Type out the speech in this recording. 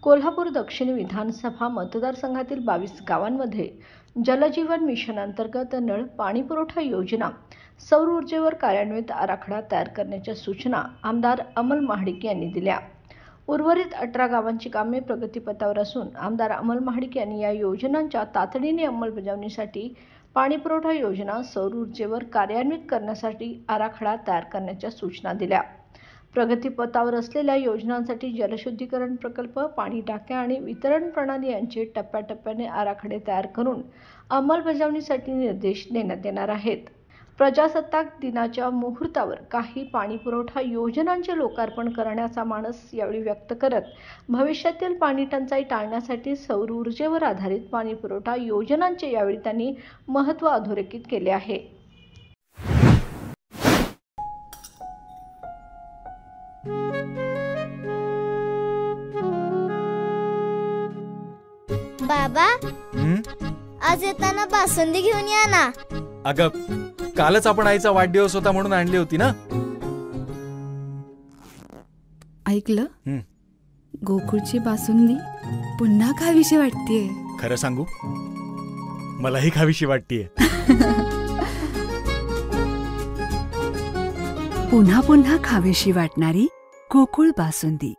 कोल्हापूर दक्षिण विधानसभा मतदारसंघातील 22 गावांमध्ये जलजीवन मिशन अंतर्गत नळ पाणीपुरवठा योजना सौर ऊर्जेवर कार्यान्वित आराखडा तयार करण्याच्या सूचना आमदार अमल महाडिक यांनी दिल्या। उर्वरित 18 गावांची कामे प्रगतीपथावर असून आमदार अमल महाडिक यांनी या योजनांच्या तातडीने अंमलबजावणीसाठी पाणीपुरवठा योजना सौर ऊर्जेवर कार्यान्वित करण्यासाठी आराखडा तयार करण्याच्या सूचना दिल्या। प्रगतीपथावर असलेल्या योजनांसाठी जलशुद्धीकरण प्रकल्प, पाणी टाक्या आणि वितरण प्रणाली यांचे टप्प्याटप्प्याने आराखडे तयार करून अंमलबजावणीसाठी निर्देश देण्यात येणार आहेत। प्रजासत्ताक दिनाच्या मुहूर्तावर काही पाणीपुरवठा योजनांचे लोकार्पण करण्याचा मानस यावेळी व्यक्त करत भविष्यातील पाणी टंचाई टाळण्यासाठी सौर ऊर्जेवर आधारित पाणीपुरवठा योजनांचे यावेळी त्यांनी महत्त्व अधोरेखित केले आहे। बाबा, आज येताना बासुंदी घेऊन या ना। अगं, कालच आपण आईचा वाढदिवस होता म्हणून आणली होती ना। ऐकलं, गोकुळची बासुंदी पुन्हा खावीशी वाटतेय। खरं सांगू, मलाही खावीशी वाटतेय। पुन्हा पुन्हा खावीशी वाटणारी गोकुळ बासुंदी।